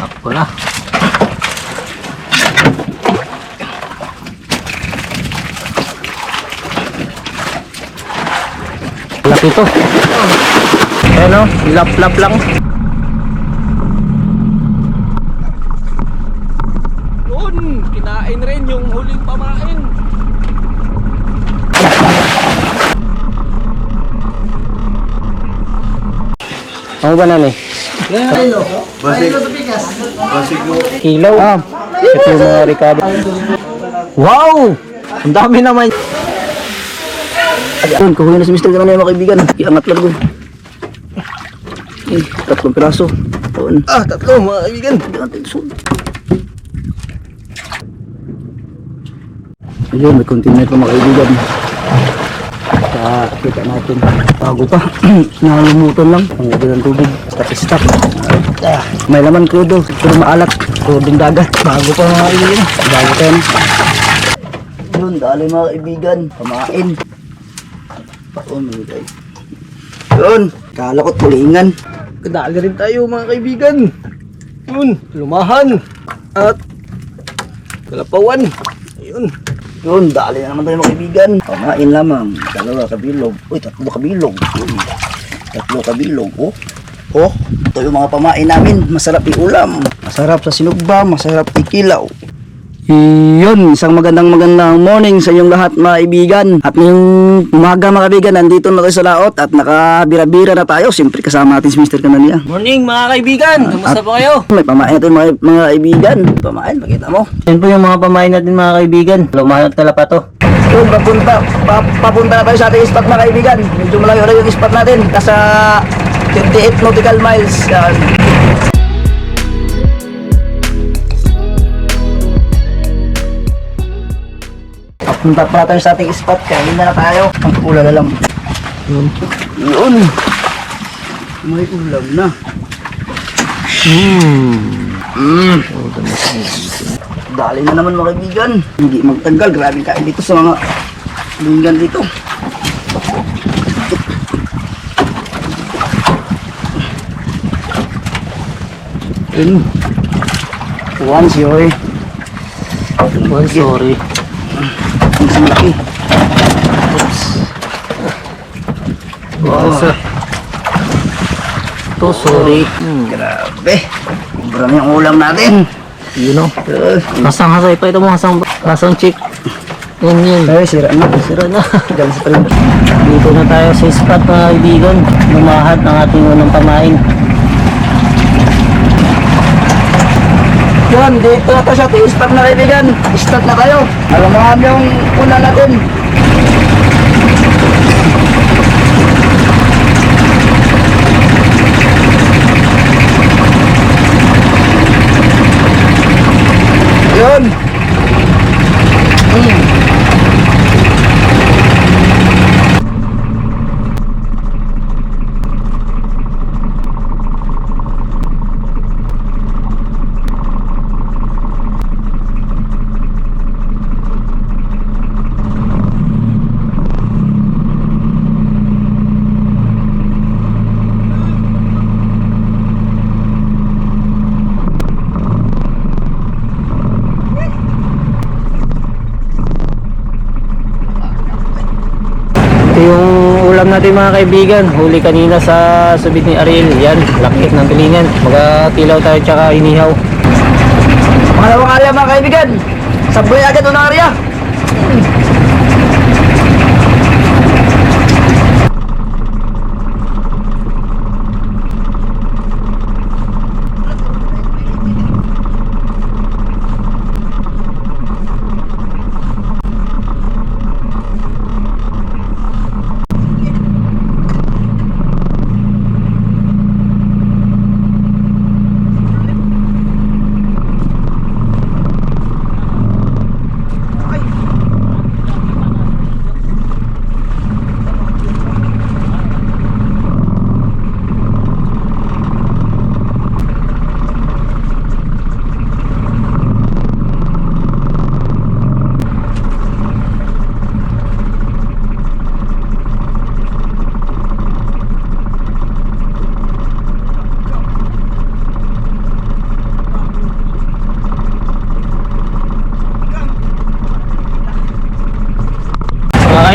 Ako na. Laki to. Ayan o, lap-lap lang. Yun, kinain rin yung huling pamain. Ano ba nani? Kilaw. Ito yung mga Ricardo. Wow! Ang dami naman. Ayun, kahuyan na si Mr. Ganun mga kaibigan. Iangat lang doon. Tatlong piraso. Doon. Tatlo mga kaibigan. Ayun, may container pa mga kaibigan. Kita natin. Bago pa. Nalumutan lang. Ang gabi ng tubig. Stop. May laman crudo. Pero maalat. Crudong dagat. Bago pa mga kaibigan. Bago pa yan. Yun, dali mga kaibigan. Pamain. Paon mga guys. Yun. Kala ko tulingan. Kadali rin tayo mga kaibigan. Yun, lumahan. At kalapawan. Ayun. Yun, dali na naman tayo mga kaibigan. Pamain lamang. Dalawa kabilog. Uy, tatlo kabilog. Uy, tatlo kabilog. Oh, ito yung mga pamain namin. Masarap iulam. Masarap sa sinugba. Masarap ikilaw. Yun, isang magandang morning sa inyong lahat mga kaibigan. At ngayong umaga mga kaibigan, nandito na tayo sa laot at nakabira-bira na tayo. Siyempre kasama natin si Mr. Kanania. Morning mga kaibigan. Kamusta po kayo? May pamain natin mga kaibigan. Pamain, pakita mo. Yan po yung mga pamain natin mga kaibigan. Lumayan at tala pa to. Yun, papunta na tayo sa ating spot mga kaibigan. Medyo malayo na yung spot natin. Nasa 28 nautical miles. Punta pa tayo sa ating spot. Kain na tayo. Ang ulan na lang. Yun. May ulam na. Dali na naman mga kaibigan. Hindi magtagal. Grabe kain dito sa mga linggan dito. Yun. One sorry. Mas malaki. Oops. Wow. To sorry. Grabe. Marami ang ulam natin. You know. Hasang-hasay pa ito mo. Hasang chick. Yan. Ay, sira na. Galis pa rin. Dito na tayo sa spot mga kaibigan. Lumahad ang ating unang pamain. Yun, dito na tayo sa ating spot na kaibigan. Start na tayo. Alam yung una natin. Yun. Ito yung ulam natin mga kaibigan. Huli kanina sa subit ni Ariel. Yan, lakit ng tulingan. Magkilaw tayo tsaka inihaw. Pangalawang area mga kaibigan. Saboy agad unang area.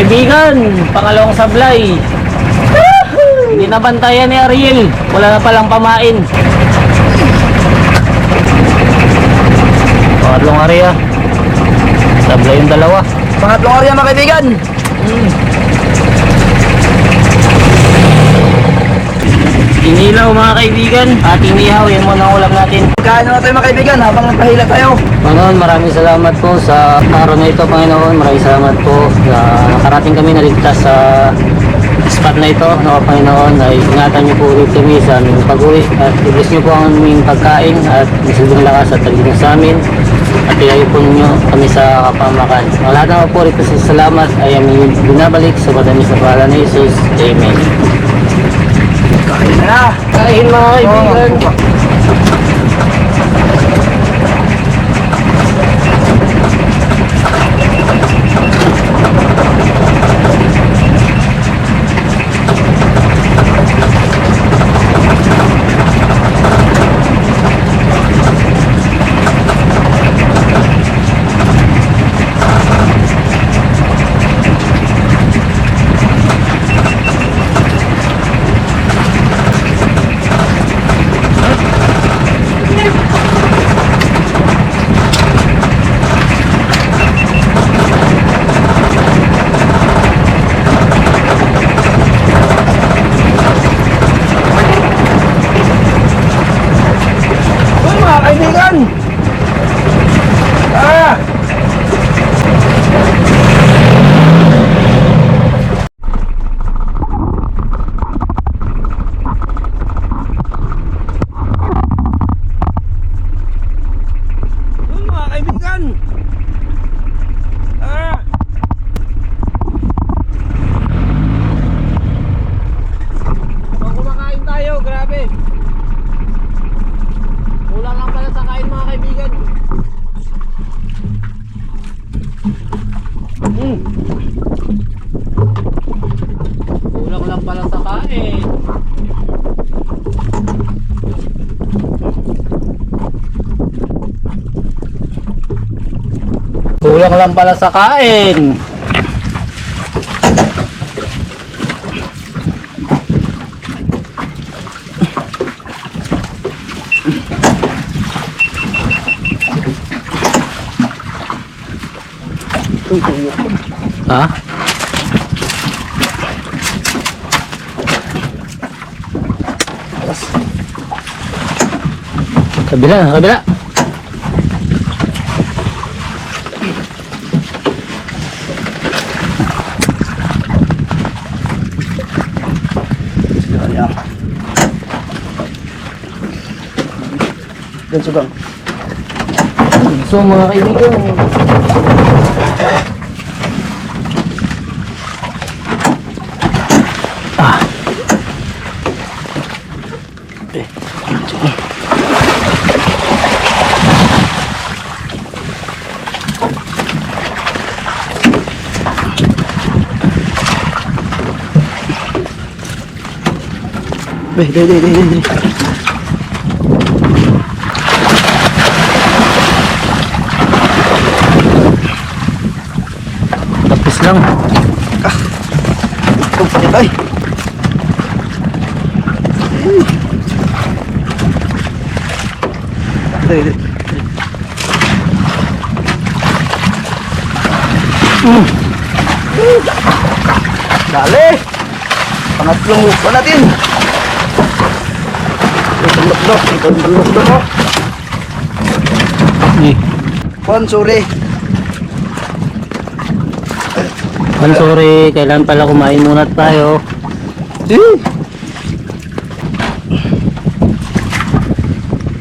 kaibigan, pangalawang sablay. Hindi na bantayan ni Ariel. Wala na palang pamain. Pangatlong area. Sablay yung dalawa. Pangatlong area mga kaibigan. Inilaw mga kaibigan. At inihaw, yan muna ang ulam natin. Kain na tayo mga kaibigan habang nagpahila tayo. Panginoon, maraming salamat po sa araw na ito, Panginoon. Maraming salamat po na nakarating kami naligtas sa spot na ito. No, Panginoon, ay ingatan niyo po ulit kami sa aming pag-uwi at i-bless niyo po ang aming pagkain at masilbing lakas at taligin sa amin at ilayo po ninyo kami sa kapamakan. Ang lahat naman po rito sa salamat ay aming binabalik sa padamis na pangalan ni Jesus. Amen. Kain na. Kain mga kaibigan. Mga kaibigan. Mga kaibigan. Pag kumakain tayo, grabe. Kulang lang pala sa kain mga kaibigan. Kulang lang pala sa kain. Kulang lang pala sa kain. Ha? Kabila, kabila. Ayan. Ganso gang. So mga kaibigan, Dali. tapos lang. Ito palit ay. Dali. Dali. Pangatlong pa natin. Itong lukdok. Juan, sorry. Sorry, kailan pala kumain muna tayo.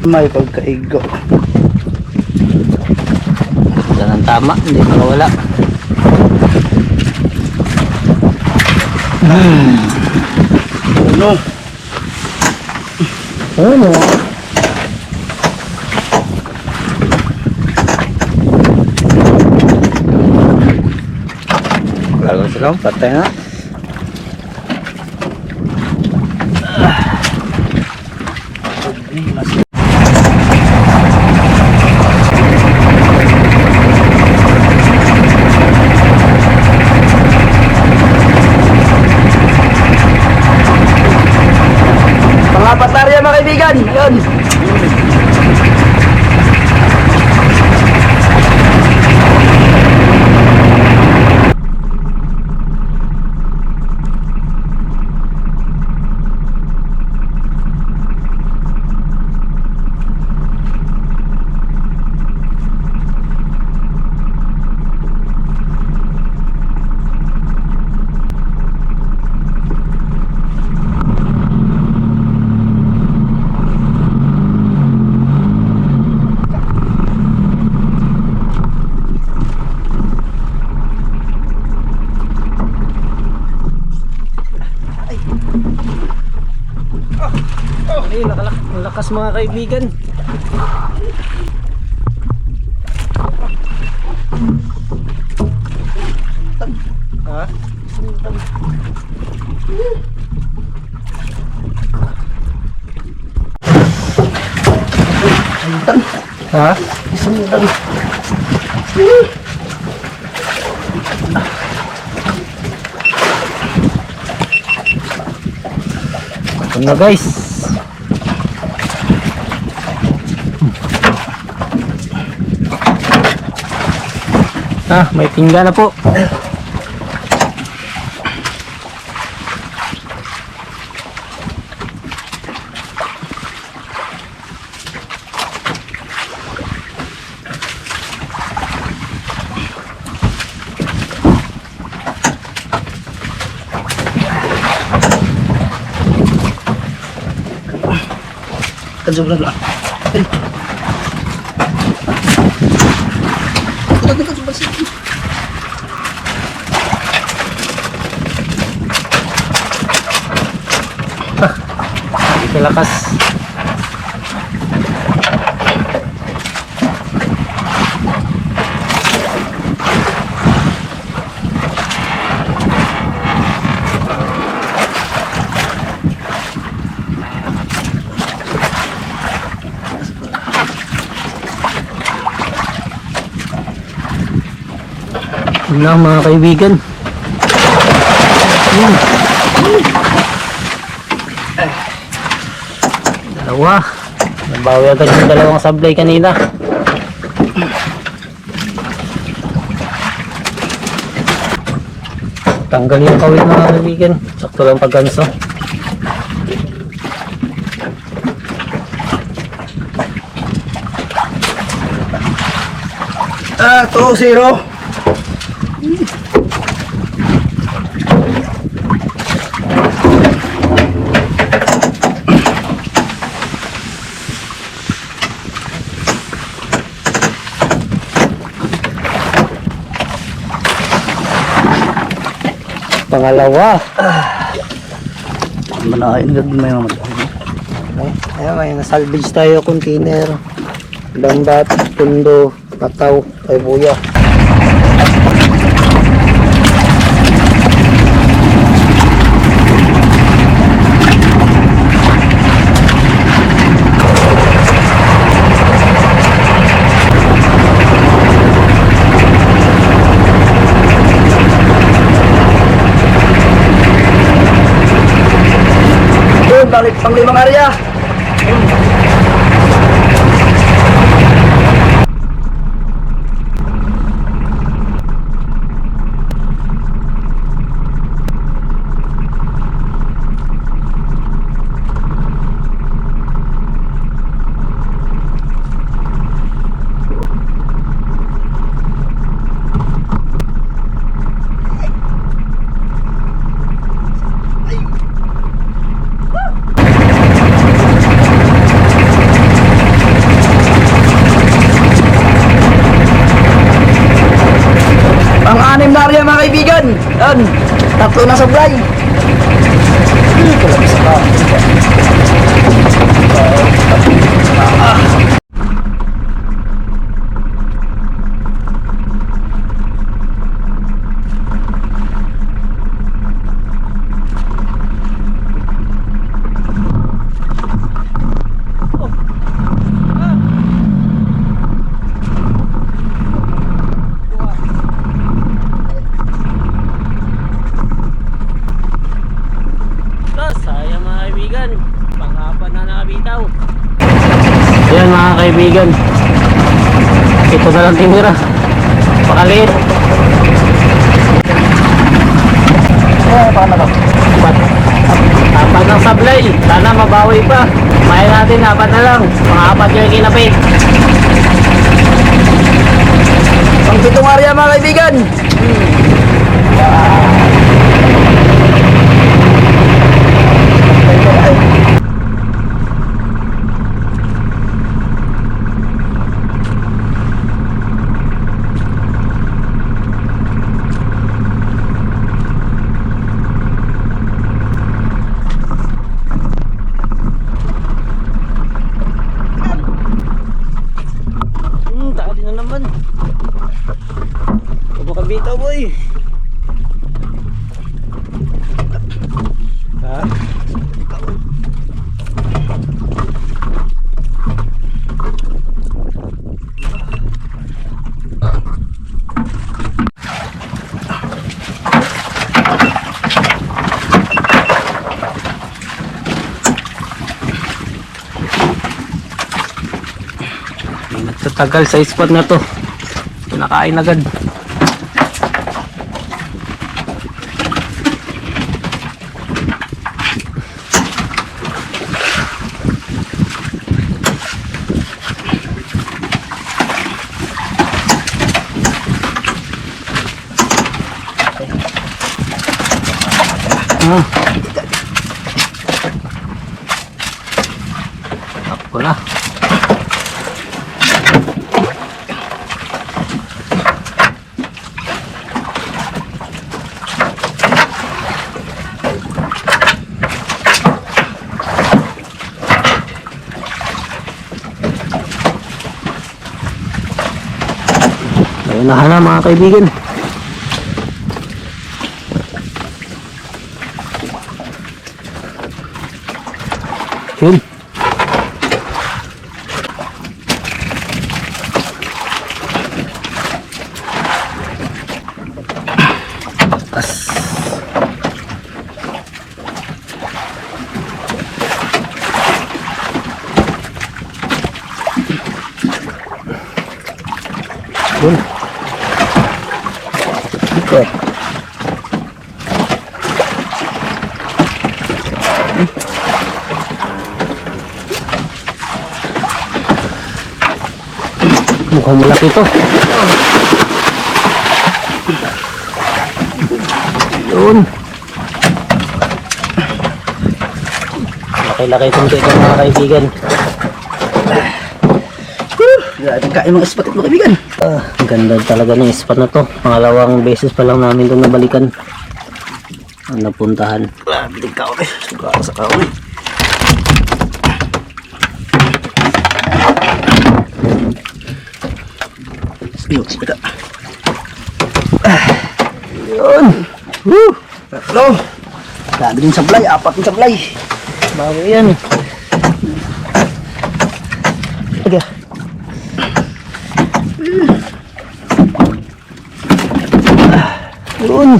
May pagkaigo. Yan ang tama, hindi makawala. Ano? Ano? Lago sila, patay na. Pang-apat na rin mga kaibigan. Yun. Ay, lakas mga kaibigan. Ha? Ha? Ito na guys. May pinggan na po. Sobrang lang. Ito lakas. Yun lang mga kaibigan. Dalawa. Nabawi agad yung dalawang sablay kanina. Tanggal yung kawit mga kaibigan. Sakto lang pagganso. Ah, 2-0. Pangalawa. Manahin agad may mga Ayan, may nasalvage tayo container. Lambat, pundo, pataw, ay buya. balik panglimang area. Pang-anim na area mga kaibigan. Yan, tatlo na sablay. Ito lang isa ka. Apat na nakabitaw. Ayan mga kaibigan. Ito na lang tinira. Pakaliit. Paano ba? Apat ng sablay. Sana mabawi pa. Maya natin, apat na lang. Mga apat yung kinapit. Pang pitong area mga kaibigan. Tali na naman. Ito kabitaw boy. Ha? Nagtatagal sa spot na to. Pinakain agad. Ako na. Unahan na mga kaibigan. Yun. As. Yun. Ikot. Mukhang malaki ito. Yun. Laki-laki itong ito mga kaibigan. Grabe kain mga spot ito kaibigan. Ang ganda talaga ng spot na to. Pangalawang beses pa lang namin itong nabalikan. Ang napuntahan. Grabe din kaon eh. Suga sa kaon eh. Yun, spita. Yun. Woo! Tatlo. Grabe din sablay. Apat din sablay. Bago yan. Aga. Yun.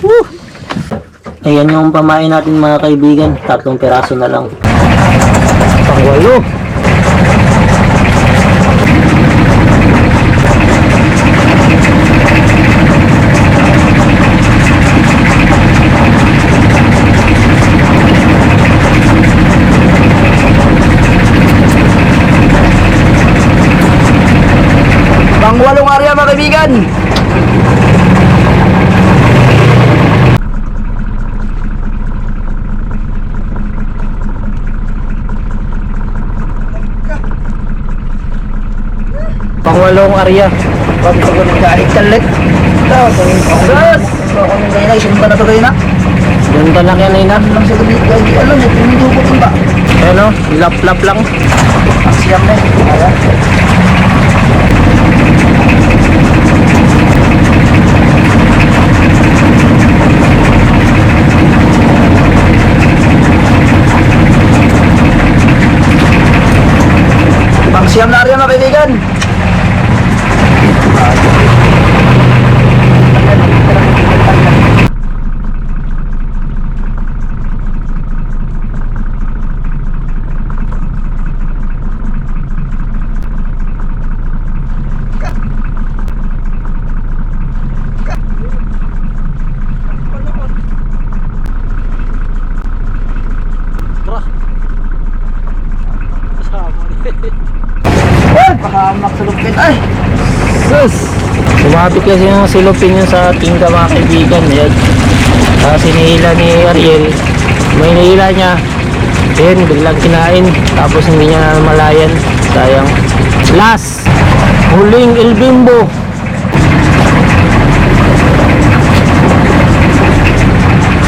Woo! Ayan yung pamain natin mga kaibigan. 3 peraso na lang. Pangwalo. Pangwalong area mga kaibigan. Pangwalong area. Bago ko nagkahit kalit. Ito, sus! Ako nang gaya na, isunod na ito gaya na. Doon ka na kanina. Lang sa gabi, hindi alam, hindi ko po ba? Ano? Lap-lap lang. Ang siyam na eh. Ara. Pang siyam na rin mga kaibigan. Yes! Sumapit kasi yung silupin yun sa tingga mga kaibigan. Ayan. Sinihila ni Ariel. May nihila niya. Then biglang kinain. Tapos hindi niya malayan. Sayang. Last! Huling El Bimbo.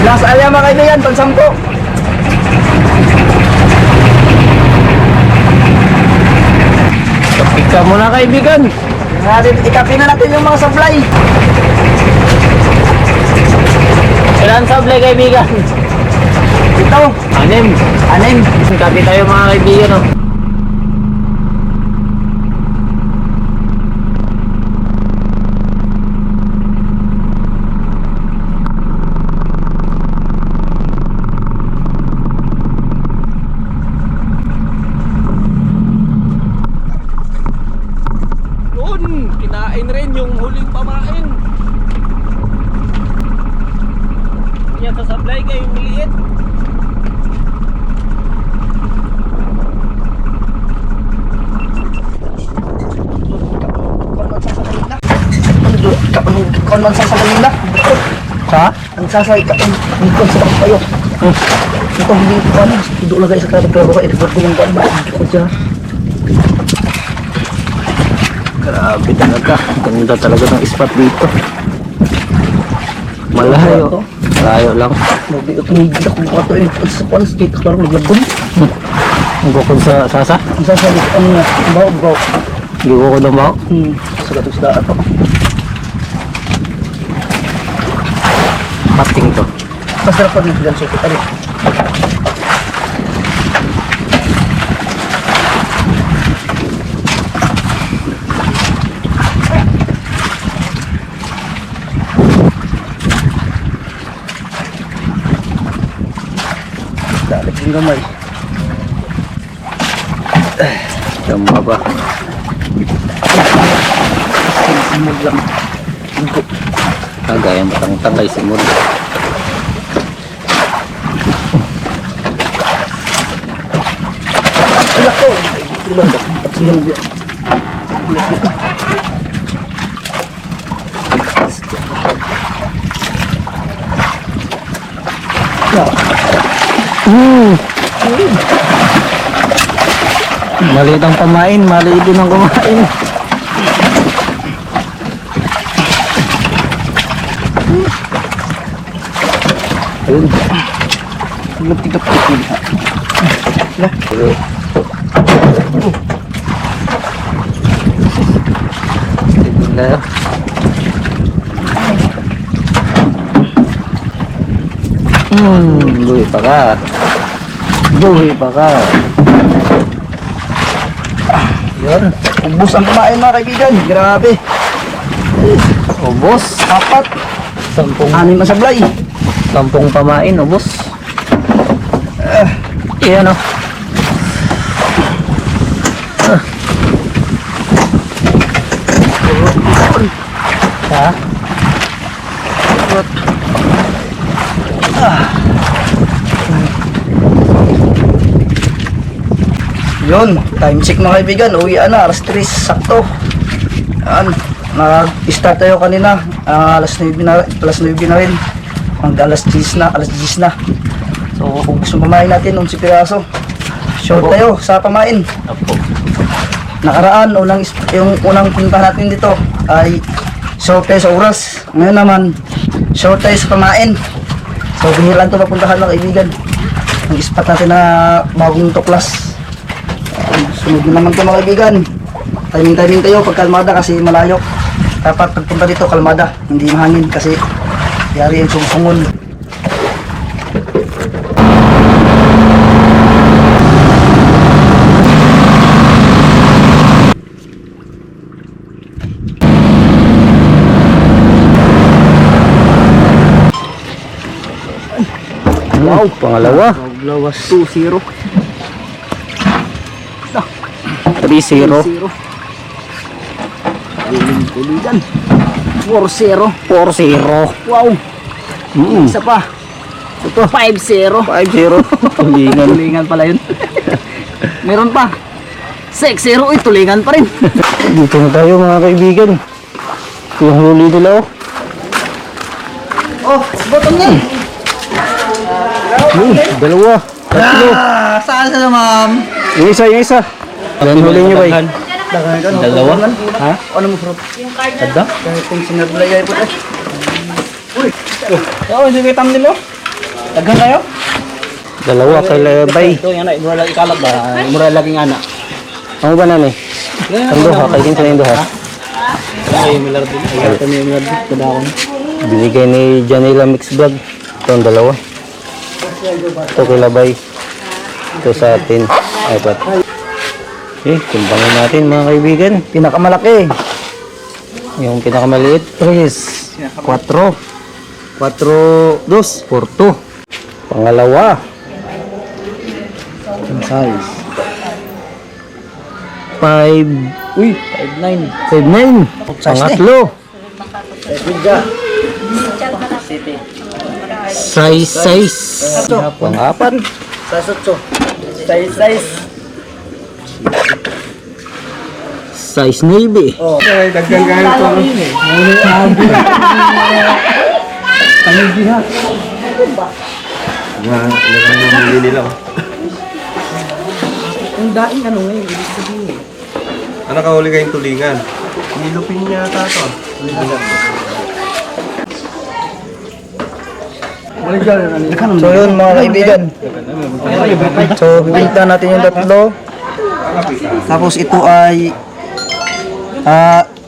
Last area mga kaibigan, pansampo. Kapit ka muna kaibigan. Ikapin na natin yung mga supply. Ilan sablay kaibigan? Ito, Anim. 6. Kapit tayo mga kaibigan. Oh. Yun, kinain rin yung huling pamain. Yan sa supply kayo yung maliit. Kon man sa kanila. Ha? Ang sasay ka, ang kon sa kayo. Ito hindi ko ano, duduk lagay sa karab-karab ko, edit ko yung kon. Ko siya. Grabe talaga. Ganda talaga ng spot dito. Malayo. Malayo lang. Grabe ito hindi ko ato eh. Sa kon skate ko lang naglabon. Ang bukod sa sasa. Ang sasay ko ano, baw. Gigo ko ng bao. Sa katong sa ato. Pating to. Masarap pag nagdan sukit ali. Dalit yung gamay. Tama ba? Simod lang. Kagaya matang-tang kay simod. Wala ko. Sige. Maliit ang pamain, maliit din ang kumain. Ayun. Tigap-tigap. Tingnan. Buhay pa ka. Buhay pa ka. Yan. Ubus ang kumain mga kaibigan. Grabe. Ubos. 4. Sampung, 6 na sablay. sampung pamain, ubos. Iyan o. Ha? Yun, time check mga kaibigan. Uwi na, alas 3, sakto. Yan, nag-start tayo kanina. Alas 9 na rin. Hanggang alas 10 na. So, kung gusto pamain natin, 11 piraso. Short tayo sa pamain. Apo. Nakaraan, yung unang punta natin dito ay short tayo sa oras. Ngayon naman, short tayo sa pamain. So, binilang ito mapuntahan mga kaibigan. Ang spot natin na bagong tuklas. Sunod na naman ito mga kaibigan. Timing tayo pag kalmada kasi malayo. Dapat pagpunta dito kalmada, hindi mahangin kasi yari yung sungsungon. Wow, pangalawa. Lawas 2-0. 3-0. Kuligan. 4-0. 4-0. Wow. Isa pa. Ito 5-0. 5-0. Tulingan. Tulingan pala yun. Meron pa. 6-0. Tulingan pa rin. Dito na tayo mga kaibigan. Yung huli nila oh. Oh, bottom na. Dalawa. Tatlo. Saan sila, ma'am? Yung isa. Yan huli nyo ba? Dalawa? Ha? Ano mo, fruit? Kada? Kahit yung sinablay po eh. Uy! Oo, hindi kayo thumbnail mo. Daghan kayo? Dalawa kay Labay. Ito yung anak, mura lang ikalap ba? Mura laging anak. Ano ba na ni? Ang duha, kay din sa yung duha. Ay, Millard din. Ay, ito ni Millard din. Kadakon. Binigay ni Janela Mix Vlog. Ito ang dalawa. Ito kay Labay. Ito sa atin. Apat. Timbangin natin mga kaibigan. Pinakamalaki. Yung pinakamaliit. 3. 4. 4. 2. 4-2. Pangalawa. Ang size. 5. Uy, 5'9". 5-9. Pangatlo. Size. Pang-apat. Size. Size Navy. Oh. Daghan kayo ito. Hindi nila. Ang daing ano ngayon, ibig sabihin. Ano kahuli kayong tulingan? Nilupin niya ata ito. So yun mga kaibigan. So bibigta natin yung tatlo. Tapos ito ay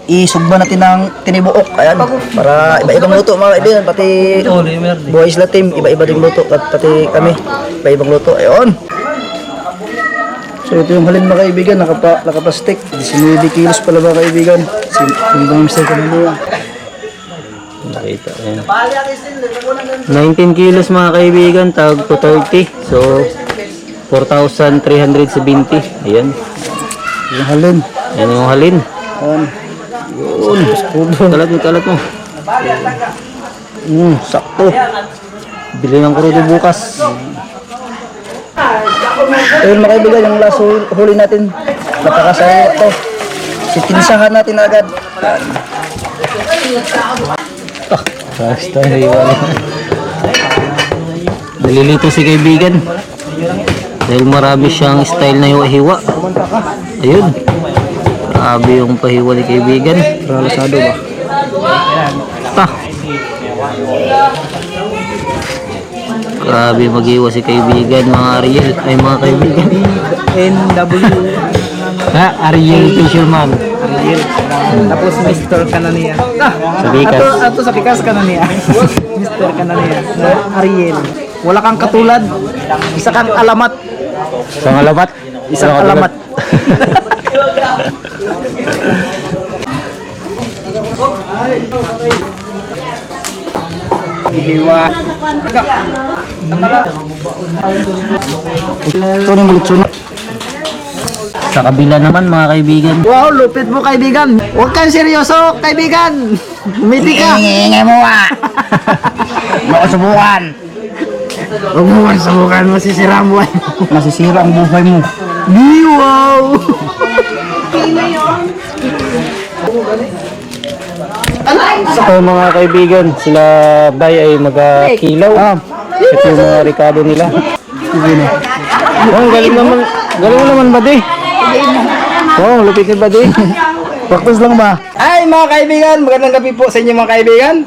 isugba natin ng tinibuok. Ayan. Para iba-ibang luto mga kaibigan. Pati Boys La Team, iba-iba ding luto. At pati kami, iba-ibang luto. Ayun. So ito yung halin mga kaibigan. Nakaplastic. 19 kilos pala mga kaibigan. Simbang mistake ka nila. Nakita. Ayan. 19 kilos mga kaibigan. Tag to 30. So 4,370. Ayan. Yung halin. Yan yung halin. Ayan. Yun. Kalat mo. Sakto. Bili ng krudo bukas. Ayun mga kaibigan, yung last huli natin. Napakasaya ito. Sitinsahan natin agad. Basta hiwa. Nalilito si kaibigan. Dahil marami siyang style na hiwa. Ayun. Grabe yung pahiwa ni kaibigan. Ralasado ba? Grabe maghiwa si kaibigan mga Ariel. Ay mga kaibigan. NW. Ha? Ariel Fisherman. Ariel. Tapos Mr. ka na niya. Sa Bikas. Ato sa Bikas ka na niya. Mr. ka na niya. Na Ariel. Wala kang katulad. Isa kang alamat. Isang alamat. Isang alamat. Hiwa. Ito na mulutso na. Sa kabila naman mga kaibigan. Wow, lupit mo kaibigan. Huwag kang seryoso kaibigan. Umiti ka. Ingay mo Makasubukan. Huwag mo subukan, masisira ang buhay mo. Masisira ang buhay mo. Wow! So mga kaibigan, sila Bay ay mag-kilaw. Ito yung mga rekado nila. Oh, galing naman ba di? Oh, lupit ba di? Practice lang ba? Ay mga kaibigan, magandang gabi po sa inyo mga kaibigan.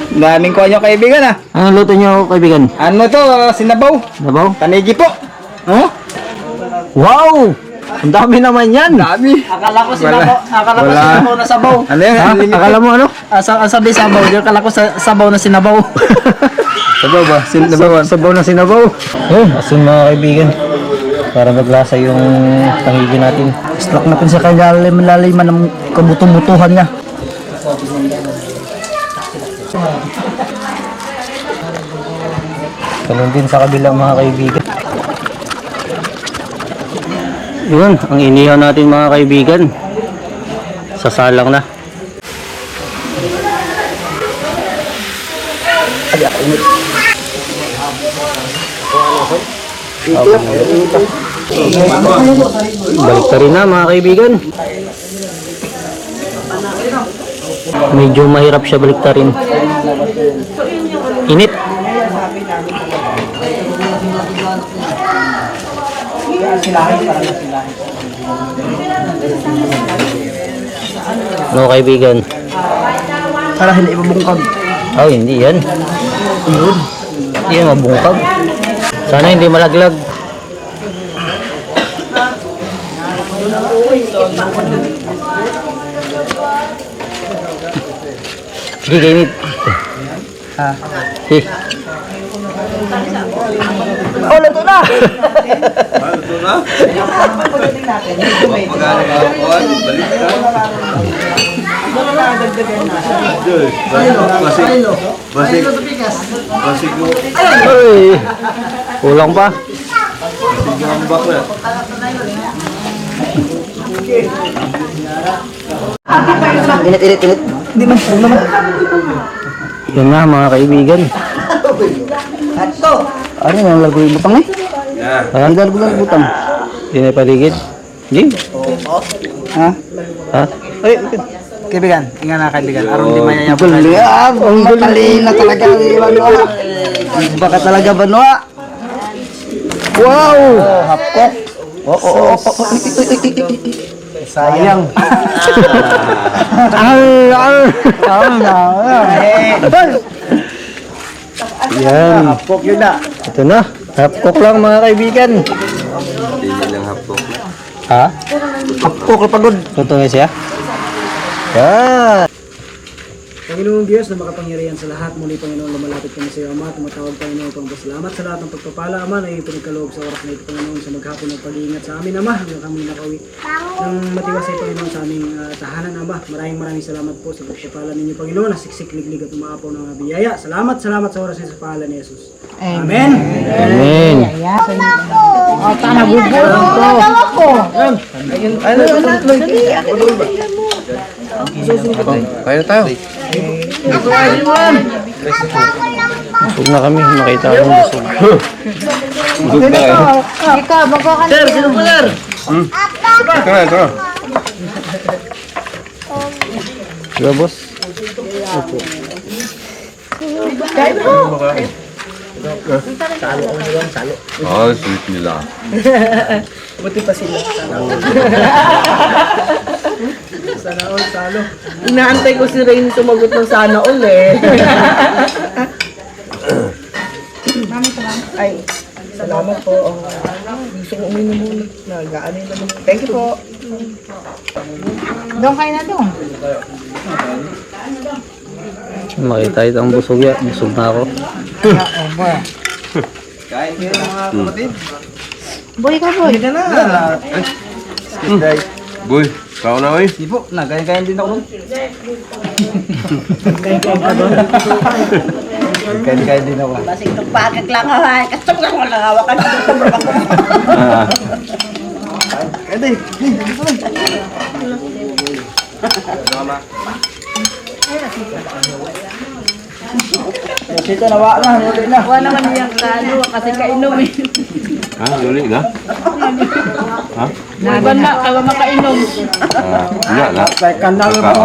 Daming ko nyo kaibigan ah. Anong luto nyo kaibigan? Ano to? Sinabaw. Nabaw? Tanigi po. Oh? Wow! Ang dami naman yan! Dami. Akala ko sinabaw na sabaw. Ano yan? Ha? Akala mo ano? Ang sabi sabaw, di akala ko sabaw na sinabaw. Sabaw ba? Sabaw na sinabaw. Asin mga kaibigan. Para maglasa yung tangigi natin. Stock natin sa kanya laliman ng kabuto-butuhan niya. Ganun din sa kabilang mga kaibigan. Yun, ang inihaw natin mga kaibigan. Sasalang na. Balik ka rin na mga kaibigan. Medyo mahirap siya baliktarin. Init. No, kaibigan. Para hindi ibabungkag. Oh, hindi yan. Hindi yan mabungkag. Sana hindi malaglag. Sige, kainit. Ha? Sige. Oh, luto na! Ay, kulang pa. Init. Hindi man, huwag naman. Yun nga mga kaibigan. Ato! Ano yung lagoy butang eh? Ha? Hindi lagoy butang. Hindi na paligid. Hindi. Ha? Ha? Ay, Kaibigan, ingat na kaibigan. Aron di maya Bulian! Ang matalina talaga ni Banua. Baka talaga Banua. Wow! Hapkok. Oo. Sayang. Yan. Hapkok yun na. Ito na. Hapkok lang mga kaibigan. Ha? Hapkok pagod. Totoo nga siya? Yan. Panginoong Diyos na makapangyarihan sa lahat, muli Panginoon lumalapit kami sa iyo, Ama. Tumatawag Panginoon pang salamat sa lahat ng pagpapala, Ama, na iyong pinagkaloob sa oras na ito, Panginoon, sa maghapon ng pag-iingat sa amin, Ama, hanggang kami nakawi ng matiwasay, Panginoon, sa aming tahanan, Ama. Maraming salamat po sa pagpapala ninyo, Panginoon, na siksik, liglig at umaapaw ng mga biyaya. Salamat sa oras na sa pangalan ni Jesus. Amen. Amen. Kaya tayo. Busog na kami. Makita ko yung busog. Busog na kayo. Ikaw, bago ka Sir, sino po sir? Ito na. Diba, boss? Oh, sweet nila. Buti pa sila. Sana all, talo. Inaantay ko si Rain sumagot ng sana all eh. Ay, salamat po. Gusto ko uminom muna. Nag-aanay naman. Thank you po. Doon kayo na doon. Makita ito ang busog ya. Busog na ako. Boy ka, boy. Hindi na. Boy, kao na oy. Di po, nagayan din ako. Kain din ako. Basig itong pakik lang ha. Kasama ka lang hawakan dito sa baba ko. Kaya Sito nawa na, huli na. Wala naman niyang kano kasi kainom eh. Ha, uli na? Ha? Iban na, kawa makainom. Wala na. Kanal ba to?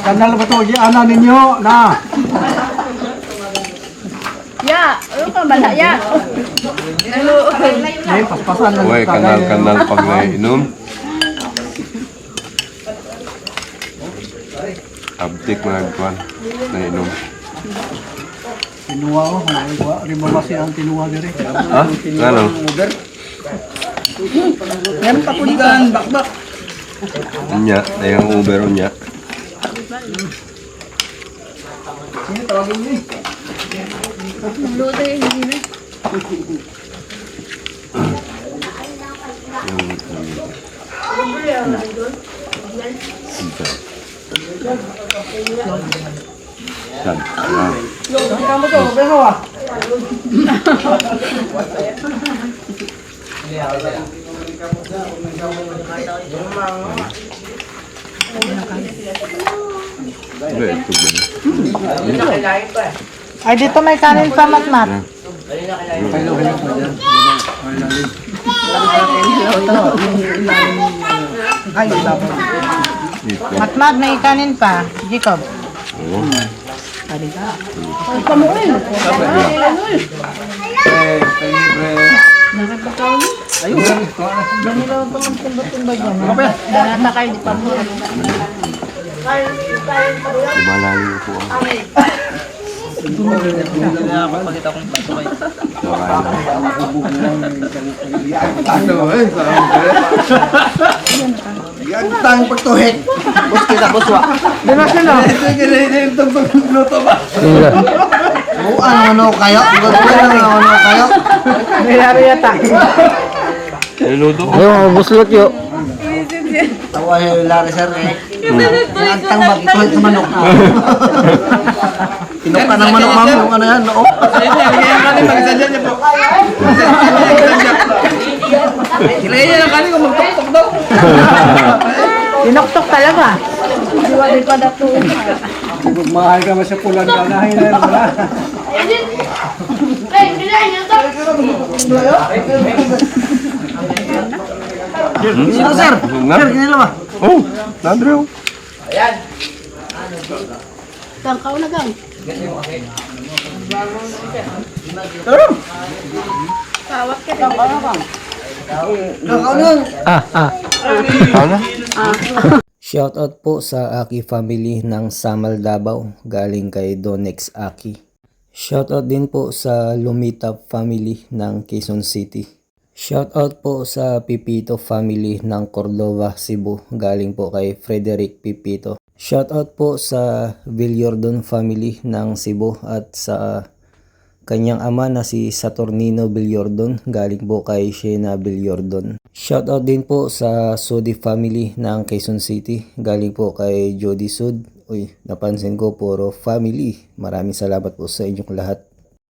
Kanal ba to? Ana ninyo na. Ya, ano ka ba na ya? Ano? Ay, paspasan lang. Uy, kanal pag nainom. Abtik na nagkuhan. Nainom. Tinuwa ko, rimabasi ang tinuwa diri. Ha? Ano? Yan pakuligan, bakbak. Nya, yung Uber nya. Sino tawagin niyo? Luto yung hindi na. Saan? Kamu to, pero ah. Ito ba? Ay, dito may kanin pa matmat. Ay, dapat. Ito. Matmag na ikanin pa, Jacob. Oo. Danata kayo, di pa mo. Malayo po ako. Yan tang pagtuhit. Bus kita bus wa. Ano kayo? Ano kayo? Mayari yata. Niluto ko. Ayun, buslot yo. Tawa yung lari sir eh. Nagtang bag ituhit sa manok na. Tinok ka ng manok ma'am. Yung ano yan, noo. Tinoktok talaga. Diwali pa na to. Mahal ka mas sa pulan ka na yun. Wala. Hey, bilay na to. Sino sir? Na? Sir, kinila ba? Oh, Andrew. Tangkaw na gang. Kawat ka tangkaw na gang. Ano? Shoutout po sa Aki family ng Samal Davao, galing kay Donex Aki. Shoutout din po sa Lumita family ng Quezon City. Shoutout po sa Pipito family ng Cordova, Cebu, galing po kay Frederick Pipito. Shoutout po sa Villordon family ng Cebu at sa kanyang ama na si Saturnino Villordon, galing po kay Shena Villordon. Shoutout din po sa Sudi family ng Quezon City, galing po kay Jody Sud. Uy, napansin ko puro family. Maraming salamat po sa inyong lahat.